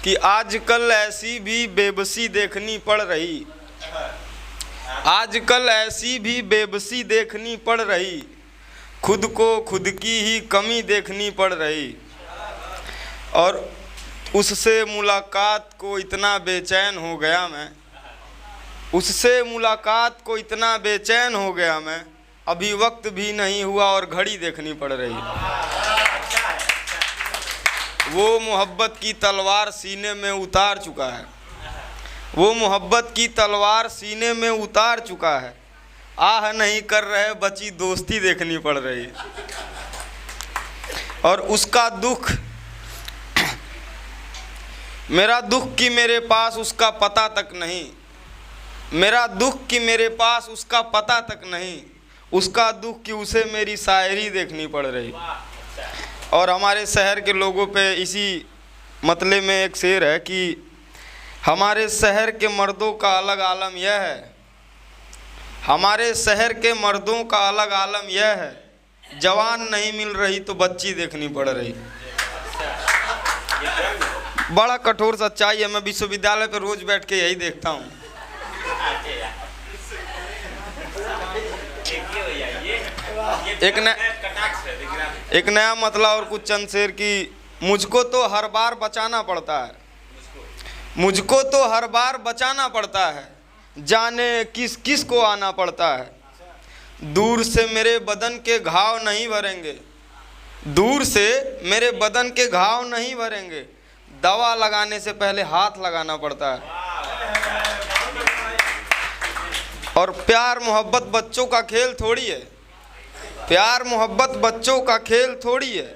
कि आजकल ऐसी भी बेबसी देखनी पड़ रही, आजकल ऐसी भी बेबसी देखनी पड़ रही, खुद को खुद की ही कमी देखनी पड़ रही। और उससे मुलाकात को इतना बेचैन हो गया मैं, उससे मुलाकात को इतना बेचैन हो गया मैं, अभी वक्त भी नहीं हुआ और घड़ी देखनी पड़ रही। वो मोहब्बत की तलवार सीने में उतार चुका है, वो मोहब्बत की तलवार सीने में उतार चुका है, आह नहीं कर रहे बची दोस्ती देखनी पड़ रही। और उसका दुख, मेरा दुख कि मेरे पास उसका पता तक नहीं, मेरा दुख कि मेरे पास उसका पता तक नहीं, उसका दुख कि उसे मेरी शायरी देखनी पड़ रही। और हमारे शहर के लोगों पे इसी मतले में एक शेर है कि हमारे शहर के मर्दों का अलग आलम यह है, हमारे शहर के मर्दों का अलग आलम यह है, जवान नहीं मिल रही तो बच्ची देखनी पड़ रही। बड़ा कठोर सच्चाई है, मैं विश्वविद्यालय पर रोज बैठ के यही देखता हूँ। एक नया मतला और कुछ चंद शेर की, मुझको तो हर बार बचाना पड़ता है, मुझको तो हर बार बचाना पड़ता है, जाने किस किस को आना पड़ता है, दूर से मेरे बदन के घाव नहीं भरेंगे, दूर से मेरे बदन के घाव नहीं भरेंगे, दवा लगाने से पहले हाथ लगाना पड़ता है। और प्यार मोहब्बत बच्चों का खेल थोड़ी है, प्यार मोहब्बत बच्चों का खेल थोड़ी है,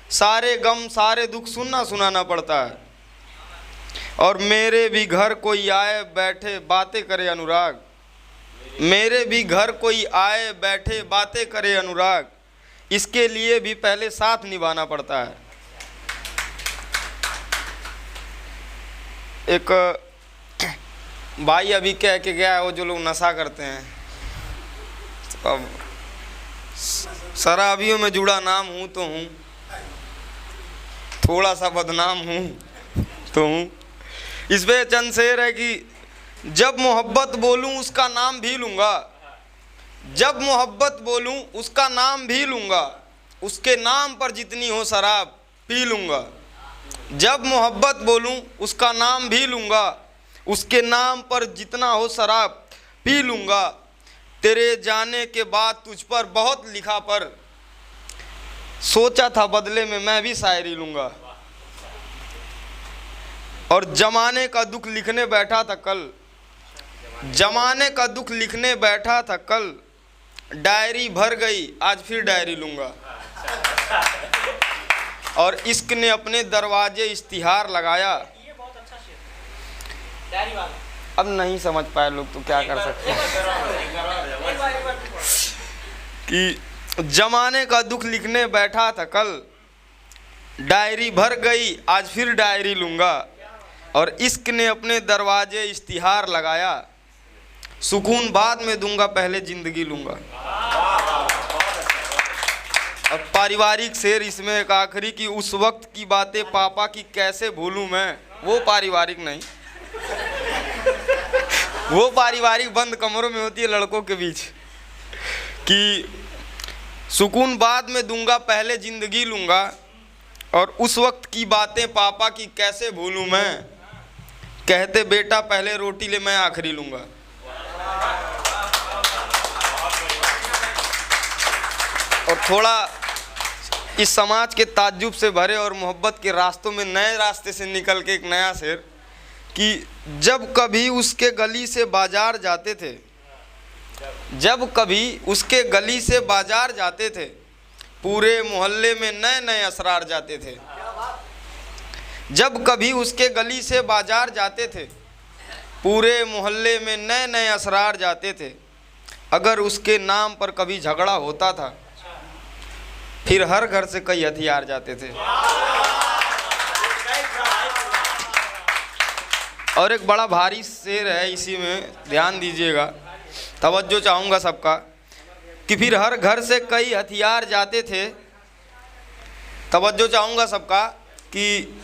सारे गम सारे दुख सुनना सुनाना पड़ता है। और मेरे भी घर कोई आए बैठे बातें करे अनुराग, मेरे भी घर कोई आए बैठे बातें करे अनुराग, इसके लिए भी पहले साथ निभाना पड़ता है। एक भाई अभी कह के गया है, वो जो लोग नशा करते हैं, अब शराबियों में जुड़ा नाम हूँ तो हूँ, थोड़ा सा बदनाम हूँ तो हूँ। इस पे चंद शेर है कि जब मोहब्बत बोलूँ उसका नाम भी लूँगा, जब मोहब्बत बोलूँ उसका नाम भी लूँगा, उसके नाम पर जितनी हो शराब पी लूँगा, जब मोहब्बत बोलूँ उसका नाम भी लूँगा, उसके नाम पर जितना हो शराब पी लूँगा, तेरे जाने के बाद तुझ पर बहुत लिखा पर सोचा था बदले में मैं भी शायरी लूँगा। और जमाने का दुख लिखने बैठा था कल, जमाने का दुख लिखने बैठा था कल, डायरी भर गई आज फिर डायरी लूँगा। और इश्क ने अपने दरवाजे इश्तिहार लगाया। अब नहीं समझ पाए लोग तो क्या कर सकते हैं कि जमाने का दुख लिखने बैठा था कल, डायरी भर गई आज फिर डायरी लूँगा। और इश्क ने अपने दरवाजे इश्तिहार लगाया, सुकून बाद में दूंगा पहले जिंदगी लूँगा। और पारिवारिक शेर इसमें एक आखिरी की, उस वक्त की बातें पापा की कैसे भूलूं मैं, वो पारिवारिक नहीं, वो पारिवारिक बंद कमरों में होती है लड़कों के बीच, कि सुकून बाद में दूंगा पहले जिंदगी लूँगा, और उस वक्त की बातें पापा की कैसे भूलूं मैं, कहते बेटा पहले रोटी ले मैं आखिरी लूँगा। और थोड़ा इस समाज के ताज्जुब से भरे और मोहब्बत के रास्तों में नए रास्ते से निकल के एक नया शेर कि जब कभी उसके गली से बाजार जाते थे, जब कभी उसके गली से बाजार जाते थे, पूरे मोहल्ले में नए नए असरार जाते थे। जब कभी उसके गली से बाजार जाते थे, पूरे मोहल्ले में नए नए असरार जाते थे। अगर उसके नाम पर कभी झगड़ा होता था, फिर हर घर से कई हथियार जाते थे। और एक बड़ा भारी शेर है, इसी में ध्यान दीजिएगा, तवज्जो चाहूँगा सबका, कि फिर हर घर से कई हथियार जाते थे। तवज्जो चाहूँगा सबका कि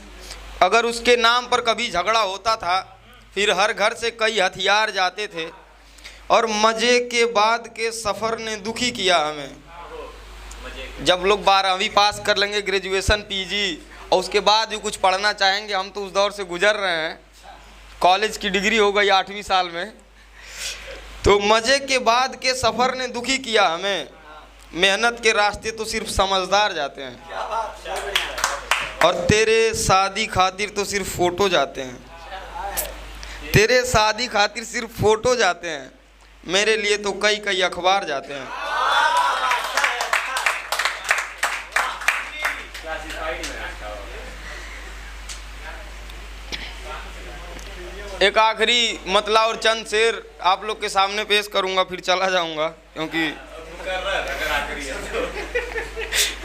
अगर उसके नाम पर कभी झगड़ा होता था, फिर हर घर से कई हथियार जाते थे, और मज़े के बाद के सफ़र ने दुखी किया हमें। जब लोग 12वीं पास कर लेंगे, ग्रेजुएशन पीजी, और उसके बाद भी कुछ पढ़ना चाहेंगे, हम तो उस दौर से गुजर रहे हैं। कॉलेज की डिग्री हो गई 8वीं साल में। तो मज़े के बाद के सफ़र ने दुखी किया हमें, मेहनत के रास्ते तो सिर्फ समझदार जाते हैं, और तेरे शादी खातिर तो सिर्फ फ़ोटो जाते हैं। तेरे शादी खातिर सिर्फ फ़ोटो जाते हैं, मेरे लिए तो कई कई अखबार जाते हैं। एक आखिरी मतला और चंद शेर आप लोग के सामने पेश करूंगा, फिर चला जाऊंगा, क्योंकि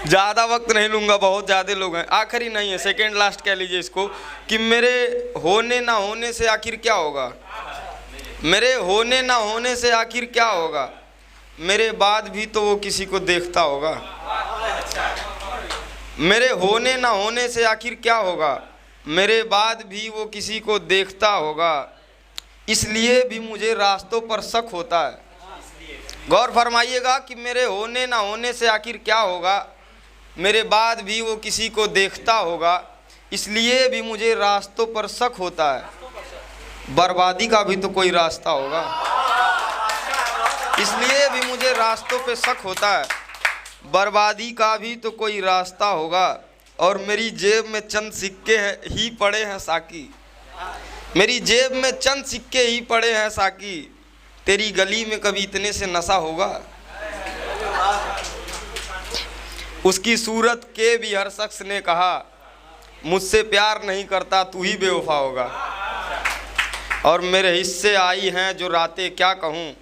ज़्यादा वक्त नहीं लूँगा, बहुत ज़्यादा लोग हैं। आखिरी नहीं है, सेकेंड लास्ट कह लीजिए इसको, कि मेरे होने ना होने से आखिर क्या होगा, मेरे होने ना होने से आखिर क्या होगा, मेरे बाद भी तो वो किसी को देखता होगा। मेरे होने ना होने से आखिर क्या होगा, मेरे बाद भी वो किसी को देखता होगा, इसलिए भी मुझे रास्तों पर शक होता है। गौर फरमाइएगा कि मेरे होने ना होने से आखिर क्या होगा, मेरे बाद भी वो किसी को देखता होगा, इसलिए भी मुझे रास्तों पर शक होता है। बर्बादी का भी तो कोई रास्ता होगा, इसलिए भी मुझे रास्तों पे शक होता है। बर्बादी का भी तो कोई रास्ता होगा, और मेरी जेब में चंद सिक्के ही पड़े हैं साकी, मेरी जेब में चंद सिक्के ही पड़े हैं साकी, तेरी गली में कभी इतने से नशा होगा। उसकी सूरत के भी हर शख्स ने कहा, मुझसे प्यार नहीं करता तू ही बेवफा होगा। और मेरे हिस्से आई हैं जो रातें क्या कहूँ,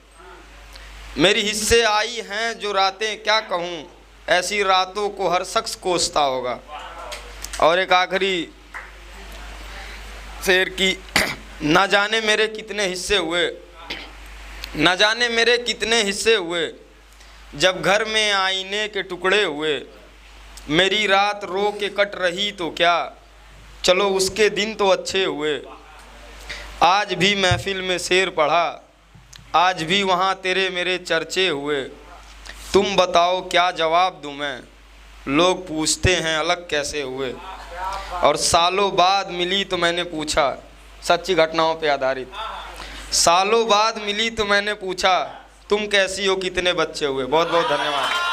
मेरी हिस्से आई हैं जो रातें क्या कहूँ, ऐसी रातों को हर शख्स कोसता होगा। और एक आखिरी शेर की, ना जाने मेरे कितने हिस्से हुए, न जाने मेरे कितने हिस्से हुए, जब घर में आईने के टुकड़े हुए, मेरी रात रो के कट रही तो क्या, चलो उसके दिन तो अच्छे हुए। आज भी महफिल में शेर पढ़ा, आज भी वहाँ तेरे मेरे चर्चे हुए, तुम बताओ क्या जवाब दूँ मैं, लोग पूछते हैं अलग कैसे हुए। और सालों बाद मिली तो मैंने पूछा, सच्ची घटनाओं पे आधारित, सालों बाद मिली तो मैंने पूछा, तुम कैसी हो कितने बच्चे हुए। बहुत बहुत धन्यवाद।